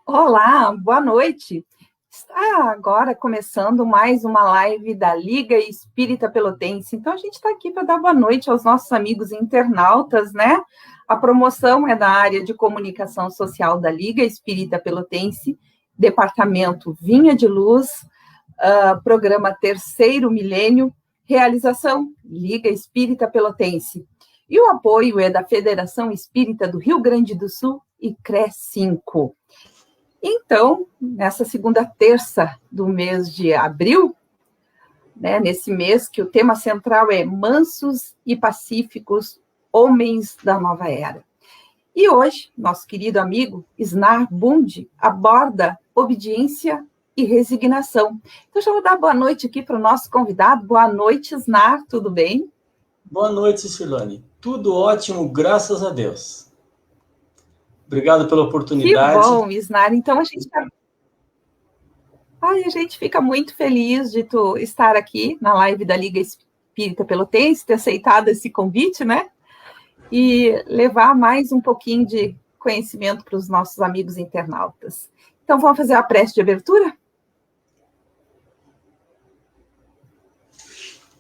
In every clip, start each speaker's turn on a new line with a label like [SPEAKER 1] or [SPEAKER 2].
[SPEAKER 1] Olá, boa noite. Está agora começando mais uma live da Liga Espírita Pelotense. Então, a gente está aqui para dar boa noite aos nossos amigos internautas, né? A promoção é da área de comunicação social da Liga Espírita Pelotense, Departamento Vinha de Luz, programa Terceiro Milênio, realização Liga Espírita Pelotense. E o apoio é da Federação Espírita do Rio Grande do Sul e CRE5. Então, nessa segunda terça do mês de abril, né, nesse mês que o tema central é Mansos e Pacíficos, Homens da Nova Era. E hoje, nosso querido amigo Snar Bund aborda obediência e resignação. Então, já vou dar boa noite aqui para o nosso convidado. Boa noite, Snar, tudo bem?
[SPEAKER 2] Boa noite, Silane. Tudo ótimo, graças a Deus. Obrigado pela oportunidade.
[SPEAKER 1] Que bom, Snar. Então, a gente fica muito feliz de tu estar aqui na live da Liga Espírita Pelotense, ter aceitado esse convite, né? E levar mais um pouquinho de conhecimento para os nossos amigos internautas. Então, vamos fazer a prece de abertura?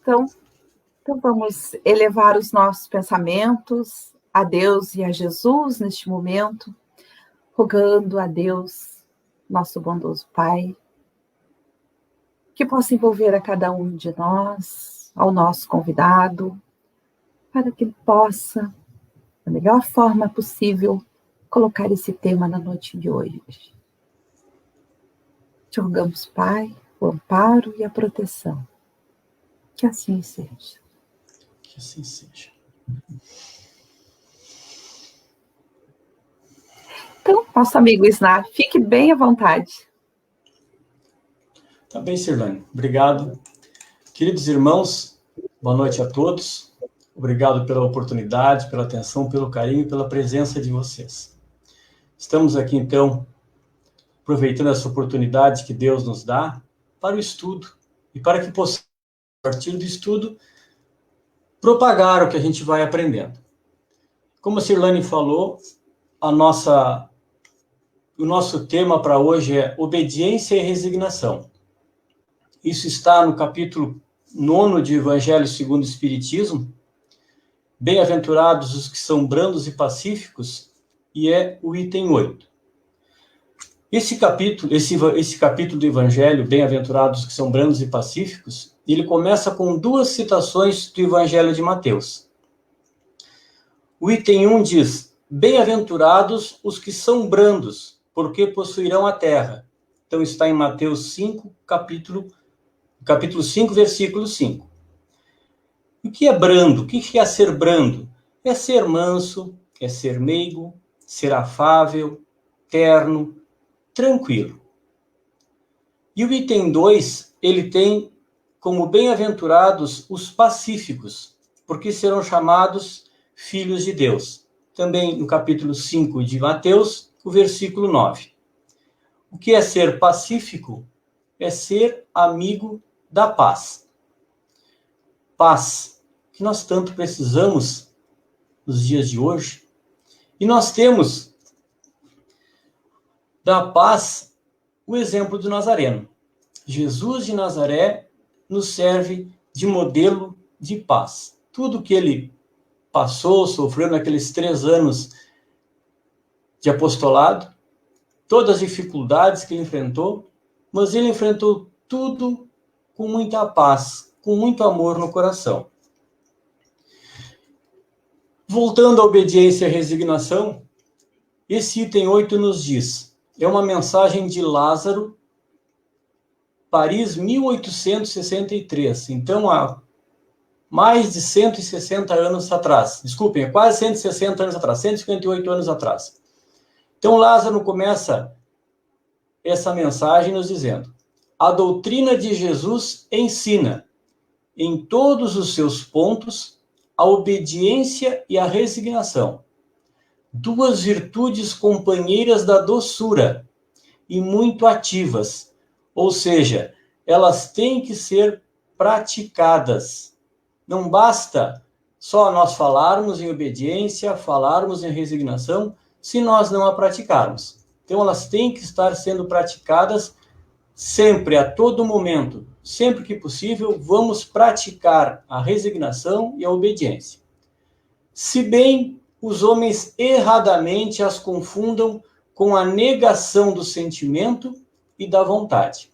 [SPEAKER 1] Então, vamos elevar os nossos pensamentos a Deus e a Jesus neste momento, rogando a Deus, nosso bondoso Pai, que possa envolver a cada um de nós, ao nosso convidado, para que ele possa, da melhor forma possível, colocar esse tema na noite de hoje. Te rogamos, Pai, o amparo e a proteção. Que assim seja.
[SPEAKER 2] Que assim seja.
[SPEAKER 1] Então, nosso amigo Snar, fique bem à vontade.
[SPEAKER 2] Tá bem, Sirlane. Obrigado. Queridos irmãos, boa noite a todos. Obrigado pela oportunidade, pela atenção, pelo carinho e pela presença de vocês. Estamos aqui, então, aproveitando essa oportunidade que Deus nos dá para o estudo e para que possamos, a partir do estudo, propagar o que a gente vai aprendendo. Como a Sirlane falou, o nosso tema para hoje é obediência e resignação. Isso está no capítulo 9 de Evangelho segundo o Espiritismo, bem-aventurados os que são brandos e pacíficos, e é o item 8. Esse capítulo do Evangelho, bem-aventurados os que são brandos e pacíficos, ele começa com duas citações do Evangelho de Mateus. O item 1 diz, bem-aventurados os que são brandos, porque possuirão a terra. Então está em Mateus 5, capítulo 5, versículo 5. O que é brando? O que é ser brando? É ser manso, é ser meigo, ser afável, terno, tranquilo. E o item 2, ele tem como bem-aventurados os pacíficos, porque serão chamados filhos de Deus. Também no capítulo 5 de Mateus, o versículo 9. O que é ser pacífico? É ser amigo da paz. Paz, que nós tanto precisamos nos dias de hoje. E nós temos da paz o exemplo do Nazareno. Jesus de Nazaré nos serve de modelo de paz. Tudo que ele passou, sofreu naqueles 3 anos de apostolado, todas as dificuldades que ele enfrentou, mas ele enfrentou tudo com muita paz, com muito amor no coração. Voltando à obediência e à resignação, esse item 8 nos diz, é uma mensagem de Lázaro, Paris, 1863. Então, há mais de 160 anos atrás. Desculpem, é quase 160 anos atrás, 158 anos atrás. Então, Lázaro começa essa mensagem nos dizendo, a doutrina de Jesus ensina, em todos os seus pontos, a obediência e a resignação. 2 virtudes companheiras da doçura e muito ativas, ou seja, elas têm que ser praticadas. Não basta só nós falarmos em obediência, falarmos em resignação, se nós não a praticarmos. Então, elas têm que estar sendo praticadas sempre, a todo momento. Sempre que possível, vamos praticar a resignação e a obediência. Se bem os homens erradamente as confundam com a negação do sentimento e da vontade.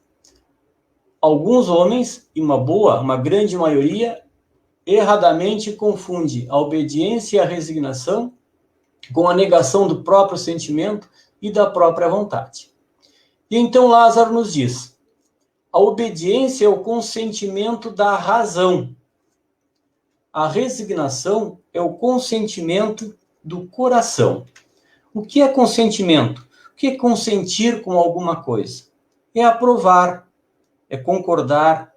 [SPEAKER 2] Alguns homens, e uma grande maioria, erradamente confunde a obediência e a resignação com a negação do próprio sentimento e da própria vontade. E então Lázaro nos diz: a obediência é o consentimento da razão. A resignação é o consentimento do coração. O que é consentimento? O que é consentir com alguma coisa? É aprovar, é concordar,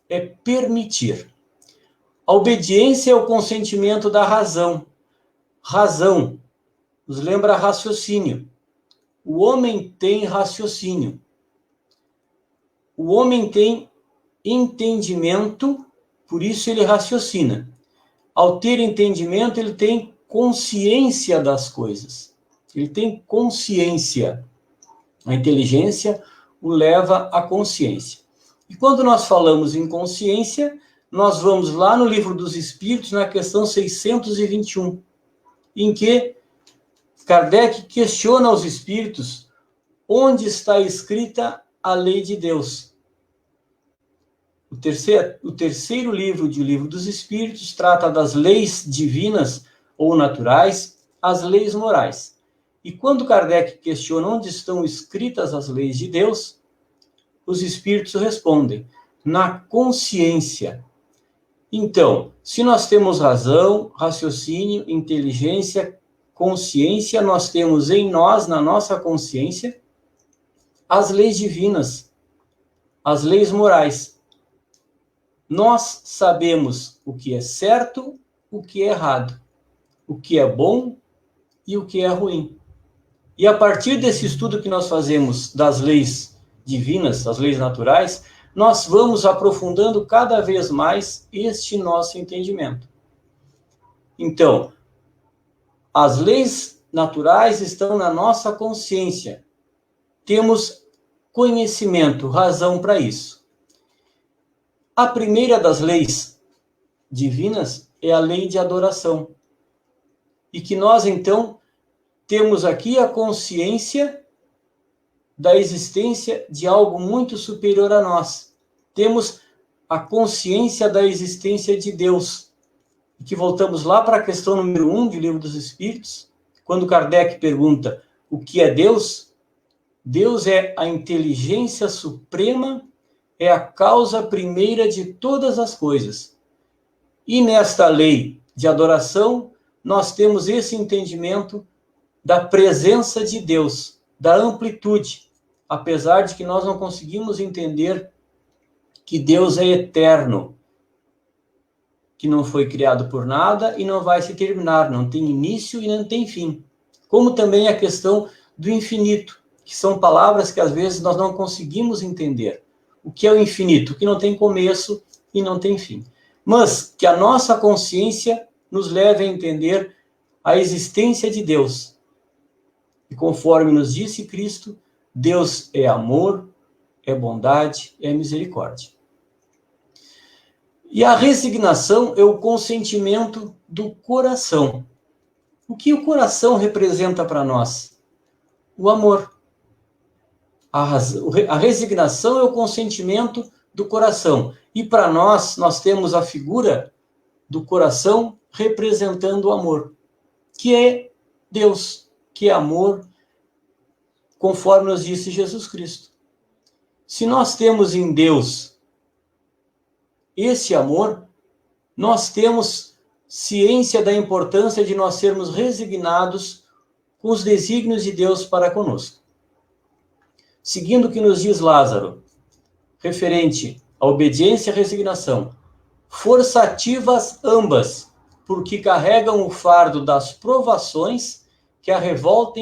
[SPEAKER 2] é permitir. A obediência é o consentimento da razão. Razão nos lembra raciocínio. O homem tem raciocínio. O homem tem entendimento, por isso ele raciocina. Ao ter entendimento, ele tem consciência das coisas. Ele tem consciência. A inteligência o leva à consciência. E quando nós falamos em consciência, nós vamos lá no Livro dos Espíritos, na questão 621, em que Kardec questiona aos espíritos onde está escrita a lei de Deus. O terceiro livro de O Livro dos Espíritos trata das leis divinas ou naturais, as leis morais. E quando Kardec questiona onde estão escritas as leis de Deus, os espíritos respondem: na consciência. Então, se nós temos razão, raciocínio, inteligência, consciência, nós temos em nós, na nossa consciência, as leis divinas, as leis morais. Nós sabemos o que é certo, o que é errado, o que é bom e o que é ruim. E a partir desse estudo que nós fazemos das leis divinas, das leis naturais, nós vamos aprofundando cada vez mais este nosso entendimento. Então, as leis naturais estão na nossa consciência. Temos conhecimento, razão para isso. A primeira das leis divinas é a lei de adoração. E que nós, então, temos aqui a consciência da existência de algo muito superior a nós. Temos a consciência da existência de Deus. E que voltamos lá para a questão número 1 do Livro dos Espíritos, quando Kardec pergunta o que é Deus. Deus é a inteligência suprema, é a causa primeira de todas as coisas. E nesta lei de adoração, nós temos esse entendimento da presença de Deus, da amplitude, apesar de que nós não conseguimos entender que Deus é eterno, que não foi criado por nada e não vai se terminar, não tem início e não tem fim. Como também a questão do infinito, que são palavras que às vezes nós não conseguimos entender. O que é o infinito? O que não tem começo e não tem fim. Mas que a nossa consciência nos leve a entender a existência de Deus. E conforme nos disse Cristo, Deus é amor, é bondade, é misericórdia. E a resignação é o consentimento do coração. O que o coração representa para nós? O amor. A resignação é o consentimento do coração. E para nós, nós temos a figura do coração representando o amor, que é Deus, que é amor, conforme nos disse Jesus Cristo. Se nós temos em Deus esse amor, nós temos ciência da importância de nós sermos resignados com os desígnios de Deus para conosco. Seguindo o que nos diz Lázaro, referente à obediência e à resignação, forçativas ambas, porque carregam o fardo das provações que a revolta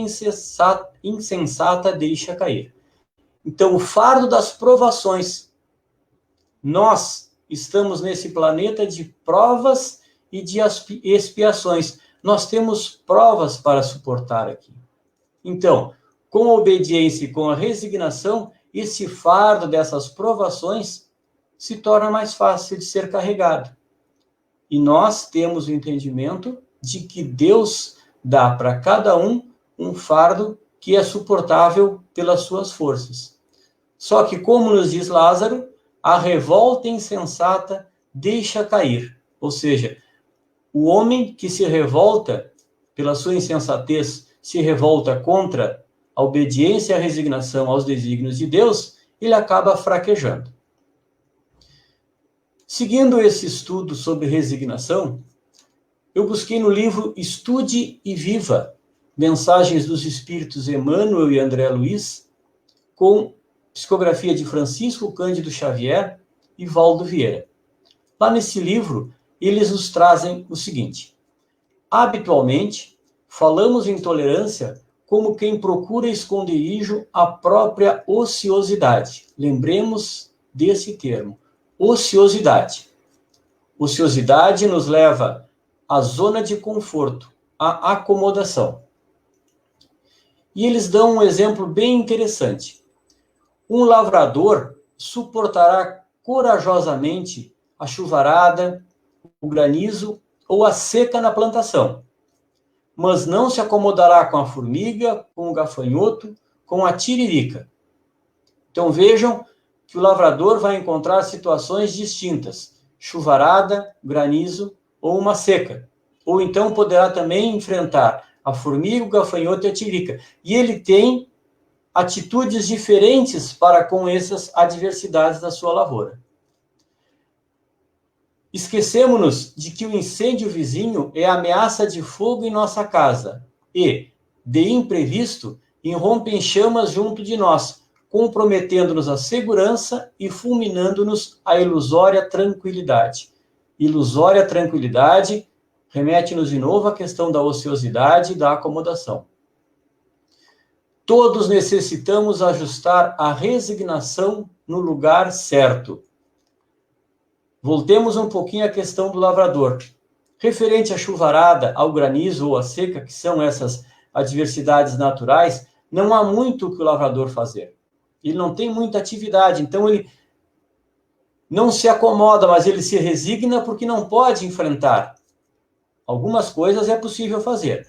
[SPEAKER 2] insensata deixa cair. Então, o fardo das provações, nós estamos nesse planeta de provas e de expiações. Nós temos provas para suportar aqui. Então, Com a obediência e com a resignação, esse fardo dessas provações se torna mais fácil de ser carregado. E nós temos o entendimento de que Deus dá para cada um fardo que é suportável pelas suas forças. Só que, como nos diz Lázaro, a revolta insensata deixa cair. Ou seja, o homem que se revolta pela sua insensatez, se revolta contra a obediência e a resignação aos desígnios de Deus, ele acaba fraquejando. Seguindo esse estudo sobre resignação, eu busquei no livro Estude e Viva, Mensagens dos Espíritos Emmanuel e André Luiz, com psicografia de Francisco Cândido Xavier e Valdo Vieira. Lá nesse livro, eles nos trazem o seguinte: habitualmente, falamos em tolerância como quem procura esconderijo à própria ociosidade. Lembremos desse termo, ociosidade. Ociosidade nos leva à zona de conforto, à acomodação. E eles dão um exemplo bem interessante. Um lavrador suportará corajosamente a chuvarada, o granizo ou a seca na plantação, mas não se acomodará com a formiga, com o gafanhoto, com a tiririca. Então vejam que o lavrador vai encontrar situações distintas, chuvarada, granizo ou uma seca. Ou então poderá também enfrentar a formiga, o gafanhoto e a tiririca. E ele tem atitudes diferentes para com essas adversidades da sua lavoura. Esquecemos-nos de que o incêndio vizinho é ameaça de fogo em nossa casa e, de imprevisto, irrompem chamas junto de nós, comprometendo-nos a segurança e fulminando-nos a ilusória tranquilidade. Ilusória tranquilidade remete-nos de novo à questão da ociosidade e da acomodação. Todos necessitamos ajustar a resignação no lugar certo. Voltemos um pouquinho à questão do lavrador. Referente à chuvarada, ao granizo ou à seca, que são essas adversidades naturais, não há muito que o lavrador fazer. Ele não tem muita atividade, então ele não se acomoda, mas ele se resigna porque não pode enfrentar. Algumas coisas é possível fazer,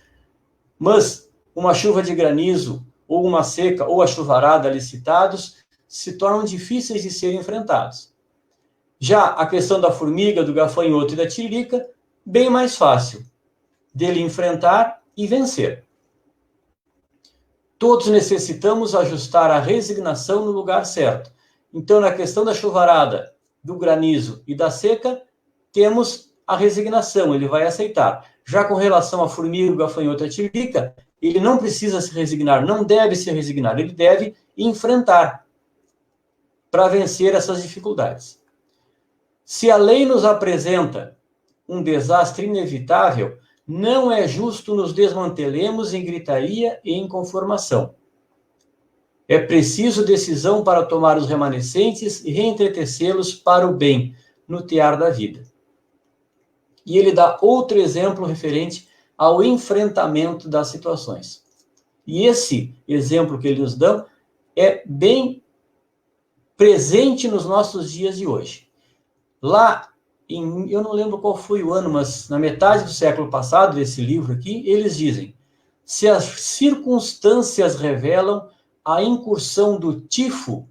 [SPEAKER 2] mas uma chuva de granizo, ou uma seca, ou a chuvarada ali citados, se tornam difíceis de serem enfrentados. Já a questão da formiga, do gafanhoto e da tiririca, bem mais fácil dele enfrentar e vencer. Todos necessitamos ajustar a resignação no lugar certo. Então, na questão da chuvarada, do granizo e da seca, temos a resignação, ele vai aceitar. Já com relação à formiga, o gafanhoto e a tiririca, ele não precisa se resignar, não deve se resignar, ele deve enfrentar para vencer essas dificuldades. Se a lei nos apresenta um desastre inevitável, não é justo nos desmantelemos em gritaria e em conformação. É preciso decisão para tomar os remanescentes e reentretecê-los para o bem, no tear da vida. E ele dá outro exemplo referente ao enfrentamento das situações. E esse exemplo que ele nos dá é bem presente nos nossos dias de hoje. Lá, eu não lembro qual foi o ano, mas na metade do século passado, desse livro aqui, eles dizem: se as circunstâncias revelam a incursão do tifo,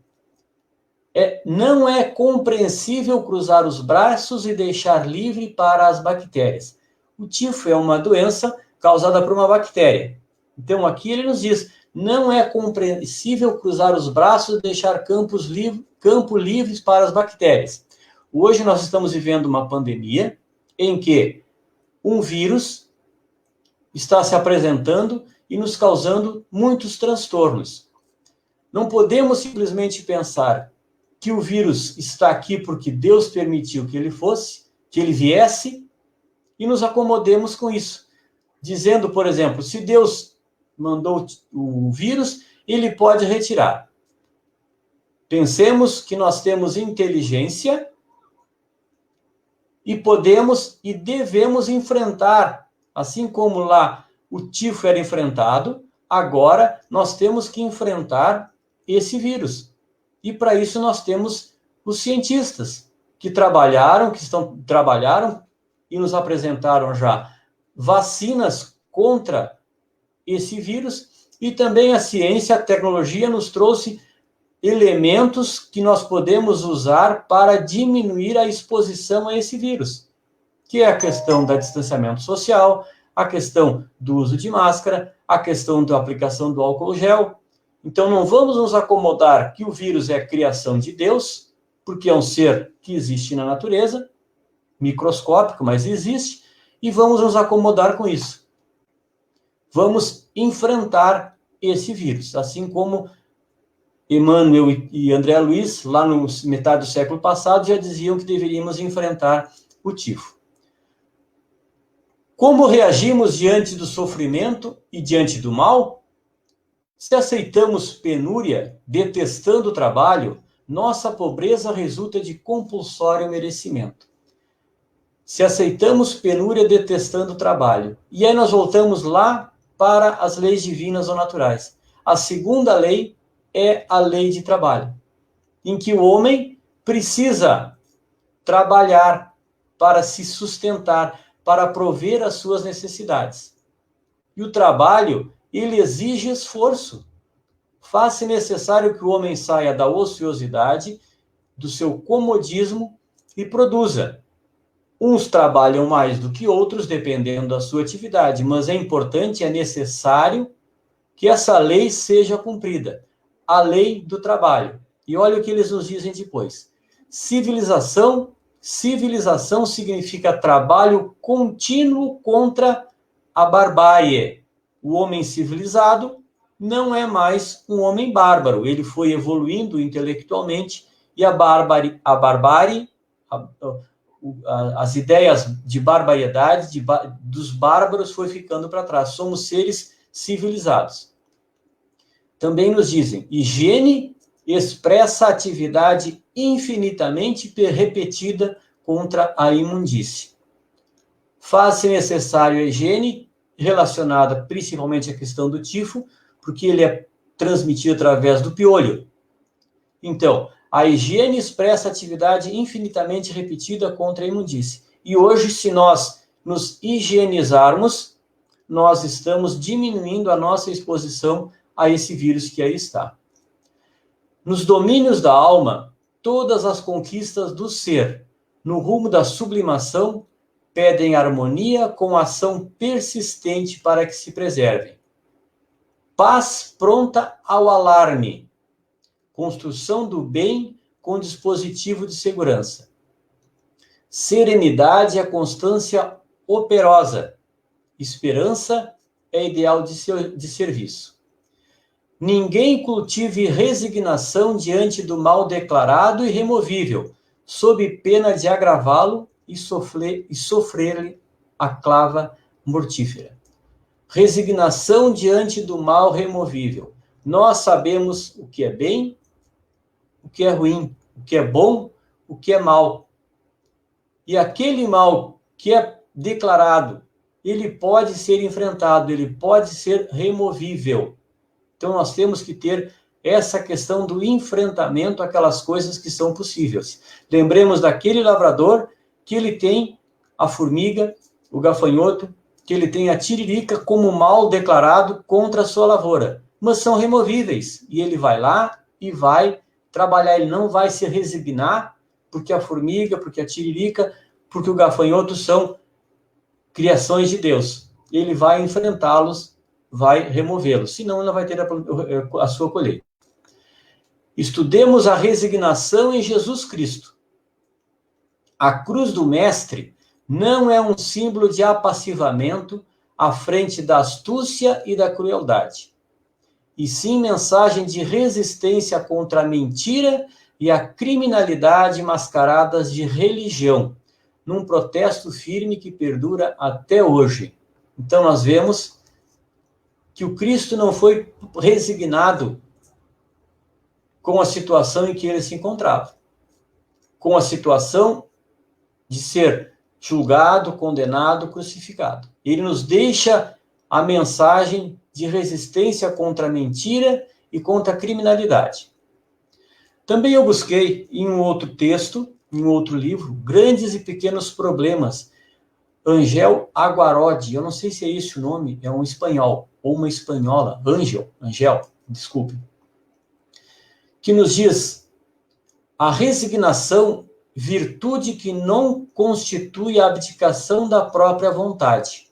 [SPEAKER 2] não é compreensível cruzar os braços e deixar livre para as bactérias. O tifo é uma doença causada por uma bactéria. Então, aqui ele nos diz: não é compreensível cruzar os braços e deixar campo livres para as bactérias. Hoje nós estamos vivendo uma pandemia em que um vírus está se apresentando e nos causando muitos transtornos. Não podemos simplesmente pensar que o vírus está aqui porque Deus permitiu que ele viesse, e nos acomodemos com isso. Dizendo, por exemplo, se Deus mandou o vírus, ele pode retirar. Pensemos que nós temos inteligência e podemos e devemos enfrentar, assim como lá o tifo era enfrentado, agora nós temos que enfrentar esse vírus. E para isso nós temos os cientistas que trabalharam e nos apresentaram já vacinas contra esse vírus, e também a ciência, a tecnologia nos trouxe elementos que nós podemos usar para diminuir a exposição a esse vírus, que é a questão do distanciamento social, a questão do uso de máscara, a questão da aplicação do álcool gel. Então, não vamos nos acomodar que o vírus é criação de Deus, porque é um ser que existe na natureza, microscópico, mas existe, e vamos nos acomodar com isso. Vamos enfrentar esse vírus, assim como Emmanuel e André Luiz, lá no metade do século passado, já diziam que deveríamos enfrentar o tifo. Como reagimos diante do sofrimento e diante do mal? Se aceitamos penúria, detestando o trabalho, nossa pobreza resulta de compulsório merecimento. Se aceitamos penúria, detestando o trabalho, e aí nós voltamos lá para as leis divinas ou naturais. A segunda lei é a lei de trabalho, em que o homem precisa trabalhar para se sustentar, para prover as suas necessidades. E o trabalho, ele exige esforço. Faz-se necessário que o homem saia da ociosidade, do seu comodismo e produza. Uns trabalham mais do que outros, dependendo da sua atividade, mas é importante, é necessário que essa lei seja cumprida. A lei do trabalho. E olha o que eles nos dizem depois. Civilização significa trabalho contínuo contra a barbárie. O homem civilizado não é mais um homem bárbaro. Ele foi evoluindo intelectualmente e as ideias de barbaridade dos bárbaros foi ficando para trás. Somos seres civilizados. Também nos dizem, higiene expressa atividade infinitamente repetida contra a imundície. Faz-se necessário a higiene relacionada principalmente à questão do tifo, porque ele é transmitido através do piolho. Então, a higiene expressa atividade infinitamente repetida contra a imundície. E hoje, se nós nos higienizarmos, nós estamos diminuindo a nossa exposição a esse vírus que aí está. Nos domínios da alma, todas as conquistas do ser, no rumo da sublimação, pedem harmonia com ação persistente para que se preservem. Paz pronta ao alarme. Construção do bem com dispositivo de segurança. Serenidade é constância operosa. Esperança é ideal de serviço. Ninguém cultive resignação diante do mal declarado e removível, sob pena de agravá-lo e sofrer-lhe a clava mortífera. Resignação diante do mal removível. Nós sabemos o que é bem, o que é ruim, o que é bom, o que é mal. E aquele mal que é declarado, ele pode ser enfrentado, ele pode ser removível. Então, nós temos que ter essa questão do enfrentamento àquelas coisas que são possíveis. Lembremos daquele lavrador que ele tem a formiga, o gafanhoto, que ele tem a tiririca como mal declarado contra a sua lavoura. Mas são removíveis. E ele vai lá e vai trabalhar. Ele não vai se resignar porque a formiga, porque a tiririca, porque o gafanhoto são criações de Deus. Ele vai enfrentá-los, vai removê-los, senão ele não vai ter a sua colheita. Estudemos a resignação em Jesus Cristo. A cruz do Mestre não é um símbolo de apassivamento à frente da astúcia e da crueldade, e sim mensagem de resistência contra a mentira e a criminalidade mascaradas de religião, num protesto firme que perdura até hoje. Então nós vemos que o Cristo não foi resignado com a situação em que ele se encontrava, com a situação de ser julgado, condenado, crucificado. Ele nos deixa a mensagem de resistência contra a mentira e contra a criminalidade. Também eu busquei em um outro texto, em um outro livro, Grandes e Pequenos Problemas, Angel Aguarodi, eu não sei se é esse o nome, é um espanhol, ou uma espanhola, Angel, desculpe, que nos diz: a resignação, virtude que não constitui a abdicação da própria vontade,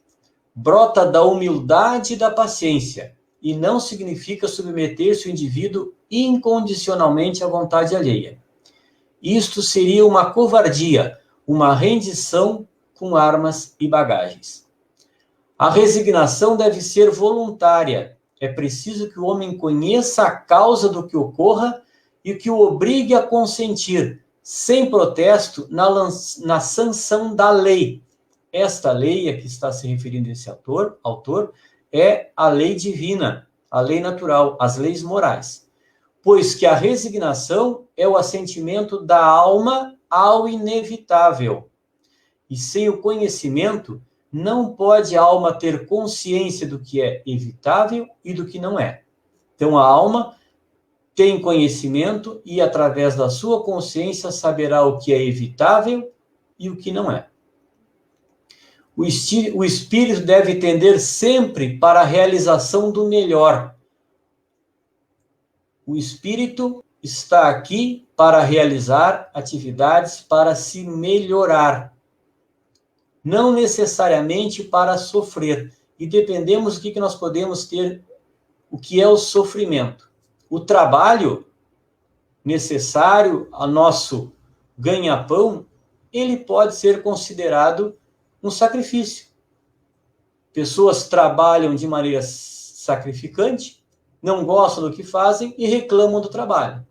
[SPEAKER 2] brota da humildade e da paciência, e não significa submeter-se o indivíduo incondicionalmente à vontade alheia. Isto seria uma covardia, uma rendição com armas e bagagens. A resignação deve ser voluntária. É preciso que o homem conheça a causa do que ocorra e que o obrigue a consentir, sem protesto, na sanção da lei. Esta lei a que está se referindo esse autor é a lei divina, a lei natural, as leis morais. Pois que a resignação é o assentimento da alma ao inevitável. E sem o conhecimento, não pode a alma ter consciência do que é evitável e do que não é. Então, a alma tem conhecimento e, através da sua consciência, saberá o que é evitável e o que não é. O espírito deve tender sempre para a realização do melhor. O espírito está aqui para realizar atividades para se melhorar, não necessariamente para sofrer. E dependemos do que nós podemos ter, o que é o sofrimento. O trabalho necessário a nosso ganha-pão, ele pode ser considerado um sacrifício. Pessoas trabalham de maneira sacrificante, não gostam do que fazem e reclamam do trabalho.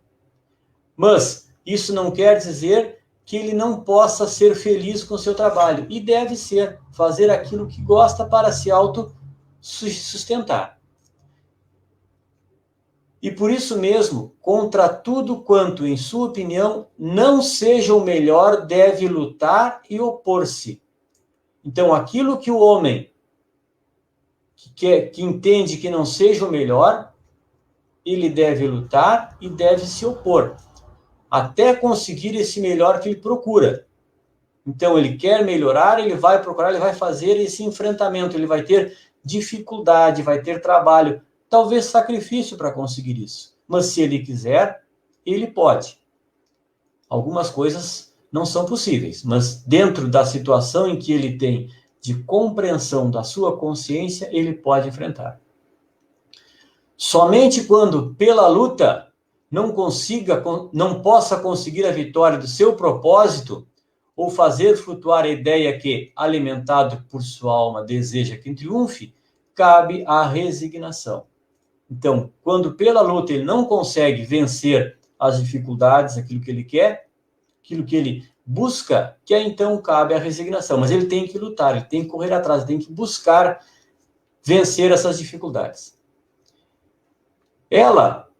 [SPEAKER 2] Mas isso não quer dizer que ele não possa ser feliz com o seu trabalho. E deve ser, fazer aquilo que gosta para se autossustentar. E por isso mesmo, contra tudo quanto, em sua opinião, não seja o melhor, deve lutar e opor-se. Então, aquilo que o homem que entende que não seja o melhor, ele deve lutar e deve se opor, até conseguir esse melhor que ele procura. Então, ele quer melhorar, ele vai procurar, ele vai fazer esse enfrentamento, ele vai ter dificuldade, vai ter trabalho, talvez sacrifício para conseguir isso. Mas se ele quiser, ele pode. Algumas coisas não são possíveis, mas dentro da situação em que ele tem de compreensão da sua consciência, ele pode enfrentar. Somente quando, pela luta, não possa conseguir a vitória do seu propósito, ou fazer flutuar a ideia que, alimentado por sua alma, deseja que triunfe, cabe a resignação. Então, quando pela luta ele não consegue vencer as dificuldades, aquilo que ele quer, aquilo que ele busca, que aí então cabe a resignação. Mas ele tem que lutar, ele tem que correr atrás, ele tem que buscar vencer essas dificuldades.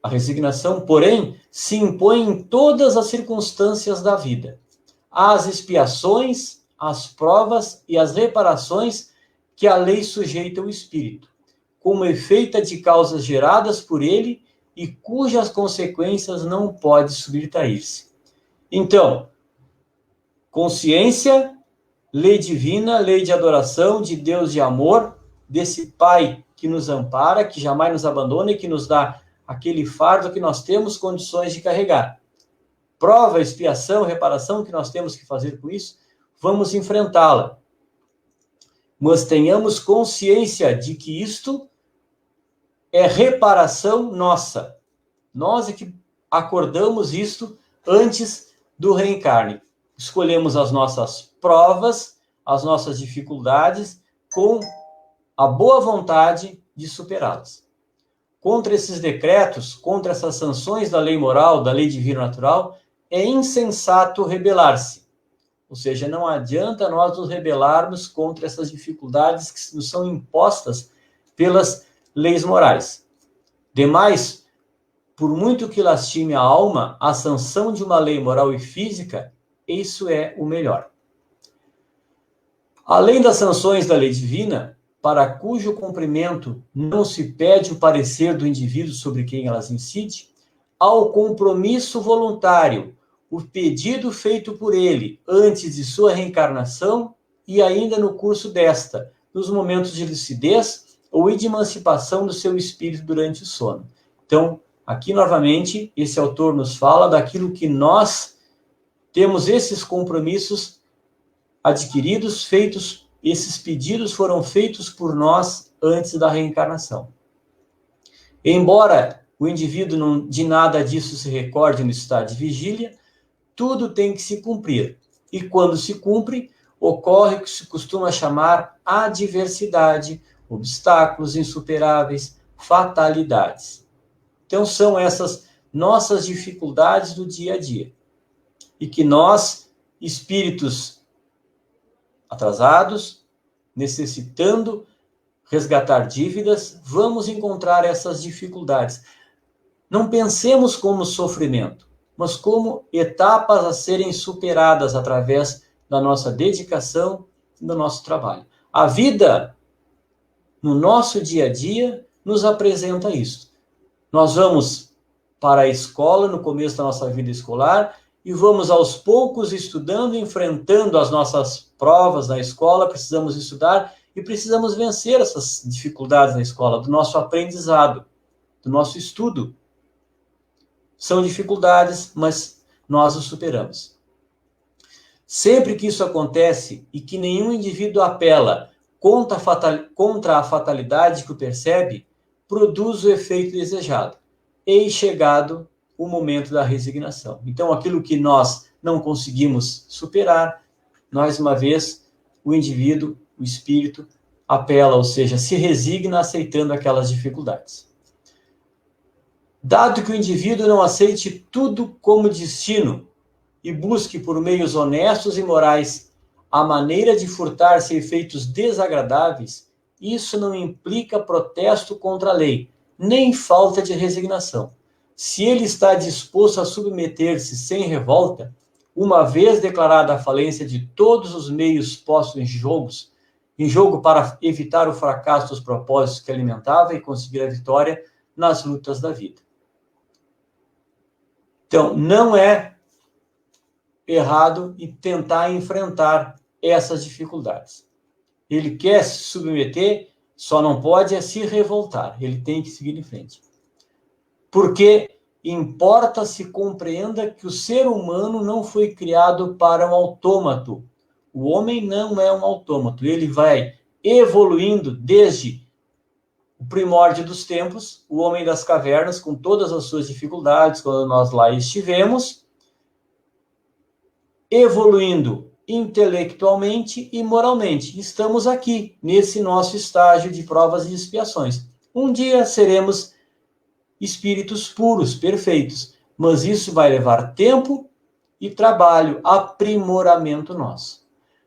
[SPEAKER 2] A resignação, porém, se impõe em todas as circunstâncias da vida. As expiações, as provas e as reparações que a lei sujeita o espírito, como efeito de causas geradas por ele e cujas consequências não pode subtrair-se. Então, consciência, lei divina, lei de adoração, de Deus de amor, desse Pai que nos ampara, que jamais nos abandona e que nos dá aquele fardo que nós temos condições de carregar. Prova, expiação, reparação que nós temos que fazer com isso, vamos enfrentá-la. Mas tenhamos consciência de que isto é reparação nossa. Nós é que acordamos isto antes do reencarne. Escolhemos as nossas provas, as nossas dificuldades, com a boa vontade de superá-las. Contra esses decretos, contra essas sanções da lei moral, da lei divina natural, é insensato rebelar-se. Ou seja, não adianta nós nos rebelarmos contra essas dificuldades que nos são impostas pelas leis morais. Demais, por muito que lastime a alma, a sanção de uma lei moral e física, isso é o melhor. Além das sanções da lei divina, para cujo cumprimento não se pede o parecer do indivíduo sobre quem elas incidem, ao compromisso voluntário, o pedido feito por ele antes de sua reencarnação e ainda no curso desta, nos momentos de lucidez ou de emancipação do seu espírito durante o sono. Então, aqui novamente, esse autor nos fala daquilo que nós temos esses compromissos adquiridos, feitos, esses pedidos foram feitos por nós antes da reencarnação. Embora o indivíduo não, de nada disso se recorde no estado de vigília, tudo tem que se cumprir. E quando se cumpre, ocorre o que se costuma chamar adversidade, obstáculos insuperáveis, fatalidades. Então, são essas nossas dificuldades do dia a dia. E que nós, espíritos atrasados, necessitando resgatar dívidas, vamos encontrar essas dificuldades. Não pensemos como sofrimento, mas como etapas a serem superadas através da nossa dedicação e do nosso trabalho. A vida, no nosso dia a dia, nos apresenta isso. Nós vamos para a escola, no começo da nossa vida escolar, e vamos aos poucos estudando, enfrentando as nossas provas na escola, precisamos estudar e precisamos vencer essas dificuldades na escola, do nosso aprendizado, do nosso estudo. São dificuldades, mas nós os superamos. Sempre que isso acontece e que nenhum indivíduo apela contra a fatalidade que o percebe, produz o efeito desejado. Eis chegado o momento da resignação. Então, aquilo que nós não conseguimos superar, mais uma vez, o indivíduo, o espírito, apela, ou seja, se resigna aceitando aquelas dificuldades. Dado que o indivíduo não aceite tudo como destino e busque por meios honestos e morais a maneira de furtar-se efeitos desagradáveis, isso não implica protesto contra a lei, nem falta de resignação. Se ele está disposto a submeter-se sem revolta, uma vez declarada a falência de todos os meios postos em jogo para evitar o fracasso dos propósitos que alimentava e conseguir a vitória nas lutas da vida. Então, não é errado e tentar enfrentar essas dificuldades. Ele quer se submeter, só não pode se revoltar, ele tem que seguir em frente. Porque importa se compreenda que o ser humano não foi criado para um autômato. O homem não é um autômato, ele vai evoluindo desde o primórdio dos tempos, o homem das cavernas, com todas as suas dificuldades, quando nós lá estivemos, evoluindo intelectualmente e moralmente. Estamos aqui, nesse nosso estágio de provas e expiações. Um dia seremos espíritos puros, perfeitos, mas isso vai levar tempo e trabalho, aprimoramento nosso.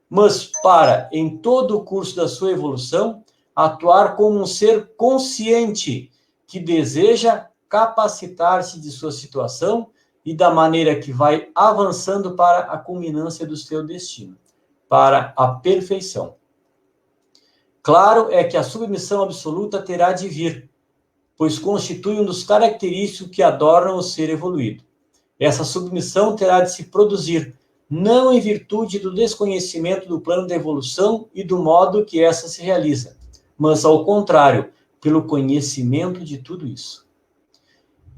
[SPEAKER 2] Mas para, em todo o curso da sua evolução, atuar como um ser consciente que deseja capacitar-se de sua situação e da maneira que vai avançando para a culminância do seu destino, para a perfeição. Claro é que a submissão absoluta terá de vir, pois constitui um dos característicos que adornam o ser evoluído. Essa submissão terá de se produzir, não em virtude do desconhecimento do plano da evolução e do modo que essa se realiza, mas, ao contrário, pelo conhecimento de tudo isso.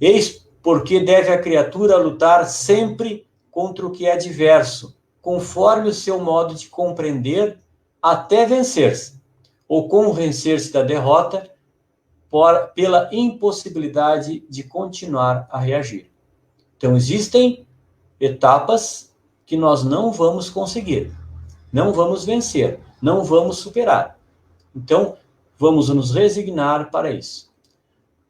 [SPEAKER 2] Eis porque deve a criatura lutar sempre contra o que é adverso, conforme o seu modo de compreender, até vencer-se, ou convencer-se da derrota, pela impossibilidade de continuar a reagir. Então, existem etapas que nós não vamos conseguir, não vamos vencer, não vamos superar. Então, vamos nos resignar para isso.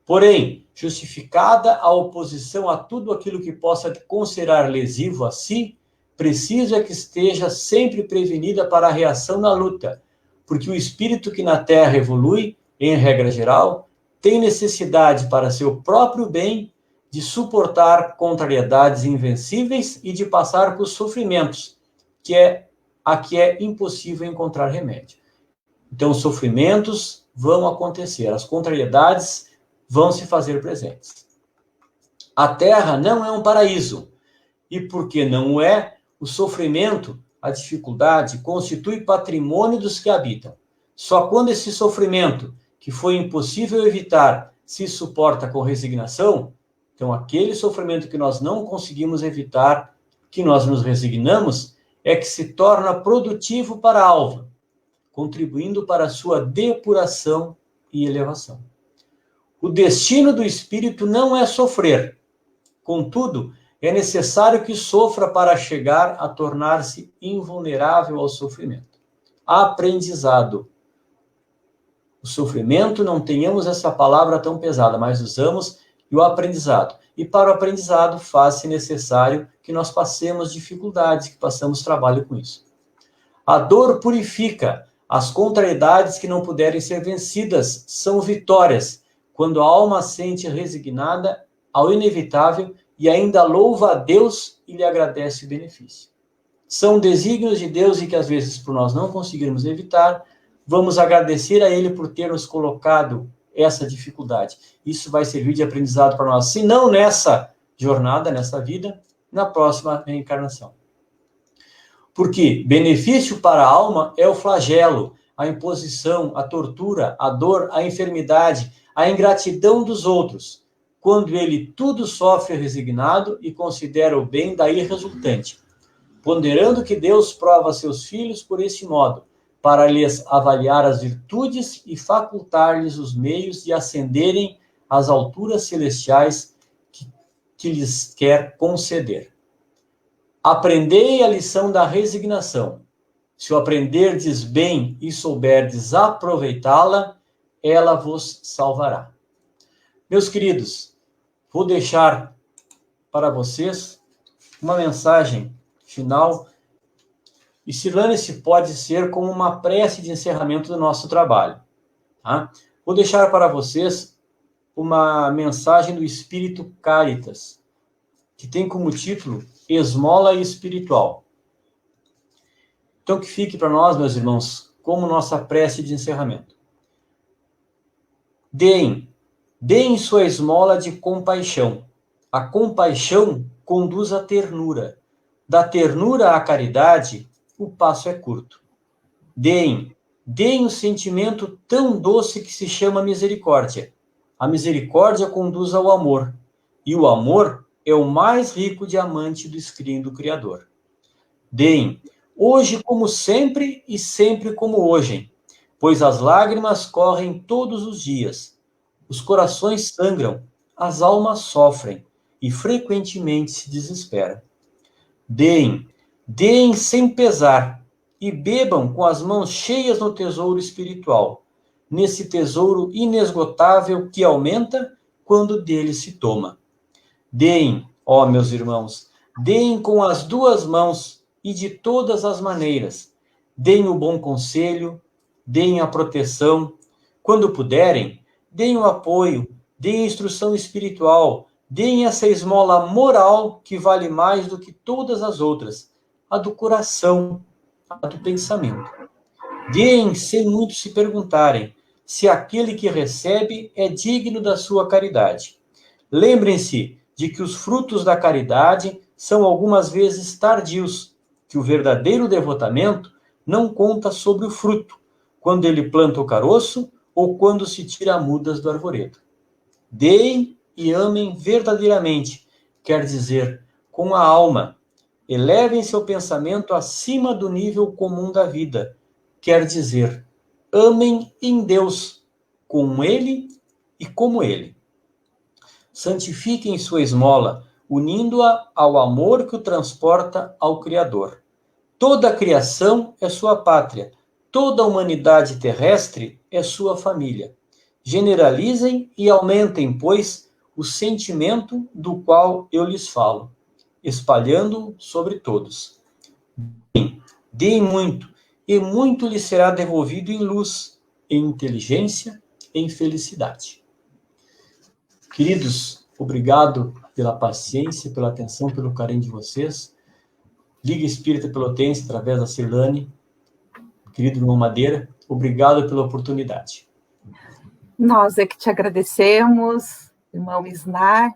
[SPEAKER 2] Porém, justificada a oposição a tudo aquilo que possa considerar lesivo a si, preciso é que esteja sempre prevenida para a reação na luta, porque o espírito que na Terra evolui, em regra geral, tem necessidade para seu próprio bem de suportar contrariedades invencíveis e de passar por sofrimentos, a que é impossível encontrar remédio. Então, os sofrimentos vão acontecer, as contrariedades vão se fazer presentes. A Terra não é um paraíso, e porque não é, o sofrimento, a dificuldade, constitui patrimônio dos que habitam. Só quando esse sofrimento, que foi impossível evitar, se suporta com resignação, então aquele sofrimento que nós não conseguimos evitar, que nós nos resignamos, é que se torna produtivo para a alma, contribuindo para a sua depuração e elevação. O destino do espírito não é sofrer. Contudo, é necessário que sofra para chegar a tornar-se invulnerável ao sofrimento. Aprendizado. O sofrimento, não tenhamos essa palavra tão pesada, mas usamos o aprendizado. E para o aprendizado faz-se necessário que nós passemos dificuldades, que passemos trabalho com isso. A dor purifica. As contrariedades que não puderem ser vencidas são vitórias, quando a alma sente resignada ao inevitável e ainda louva a Deus e lhe agradece o benefício. São desígnios de Deus e que às vezes, por nós não conseguirmos evitar, vamos agradecer a Ele por ter nos colocado essa dificuldade. Isso vai servir de aprendizado para nós, se não nessa jornada, nessa vida, na próxima reencarnação. Porque benefício para a alma é o flagelo, a imposição, a tortura, a dor, a enfermidade, a ingratidão dos outros, quando ele tudo sofre resignado e considera o bem daí resultante, ponderando que Deus prova seus filhos por esse modo, para lhes avaliar as virtudes e facultar-lhes os meios de ascenderem às alturas celestiais que lhes quer conceder. Aprendei a lição da resignação. Se o aprenderdes bem e souberdes aproveitá-la, ela vos salvará. Meus queridos, vou deixar para vocês uma mensagem final. E Cirlane, se pode ser como uma prece de encerramento do nosso trabalho. Tá? Vou deixar para vocês uma mensagem do Espírito Caritas, que tem como título Esmola Espiritual. Então, que fique para nós, meus irmãos, como nossa prece de encerramento. Deem sua esmola de compaixão. A compaixão conduz à ternura. Da ternura à caridade, o passo é curto. Deem o sentimento tão doce que se chama misericórdia. A misericórdia conduz ao amor. E o amor é o mais rico diamante do escrínio do Criador. Deem, hoje como sempre e sempre como hoje, pois as lágrimas correm todos os dias, os corações sangram, as almas sofrem e frequentemente se desesperam. Deem sem pesar e bebam com as mãos cheias no tesouro espiritual, nesse tesouro inesgotável que aumenta quando dele se toma. Deem, ó meus irmãos, deem com as duas mãos e de todas as maneiras. Deem o bom conselho, deem a proteção. Quando puderem, deem o apoio, deem a instrução espiritual, deem essa esmola moral que vale mais do que todas as outras, a do coração, a do pensamento. Deem sem muito se perguntarem se aquele que recebe é digno da sua caridade. Lembrem-se de que os frutos da caridade são algumas vezes tardios, que o verdadeiro devotamento não conta sobre o fruto, quando ele planta o caroço ou quando se tira mudas do arvoredo. Deem e amem verdadeiramente, quer dizer, com a alma. Elevem seu pensamento acima do nível comum da vida, quer dizer, amem em Deus, com Ele e como Ele. Santifiquem sua esmola, unindo-a ao amor que o transporta ao Criador. Toda a criação é sua pátria, toda a humanidade terrestre é sua família. Generalizem e aumentem, pois, o sentimento do qual eu lhes falo, espalhando-o sobre todos. Deem muito, e muito lhes será devolvido em luz, em inteligência, em felicidade. Queridos, obrigado pela paciência, pela atenção, pelo carinho de vocês. Liga Espírita Pelotense, através da Cirlane, querido irmão Madeira, Obrigado pela oportunidade.
[SPEAKER 1] Nós é que te agradecemos, irmão Isnar,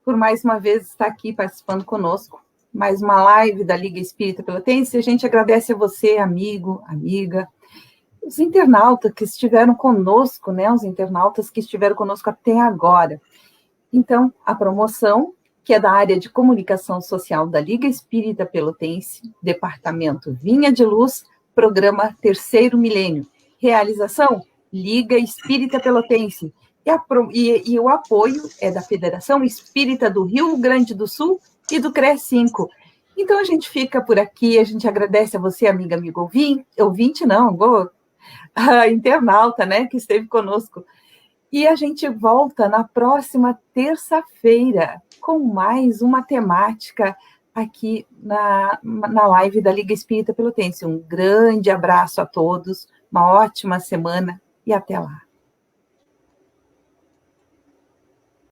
[SPEAKER 1] por mais uma vez estar aqui participando conosco. Mais uma live da Liga Espírita Pelotense. A gente agradece a você, amigo, amiga, os internautas que estiveram conosco, né? Os internautas que estiveram conosco até agora. Então, a promoção, que é da área de comunicação social da Liga Espírita Pelotense, Departamento Vinha de Luz, Programa Terceiro Milênio. Realização, Liga Espírita Pelotense. E o apoio é da Federação Espírita do Rio Grande do Sul e do CRES 5. Então, a gente fica por aqui, a gente agradece a você, amiga, amigo internauta, né, que esteve conosco. E a gente volta na próxima terça-feira com mais uma temática aqui na live da Liga Espírita Pelotense. Um grande abraço a todos, uma ótima semana e até lá.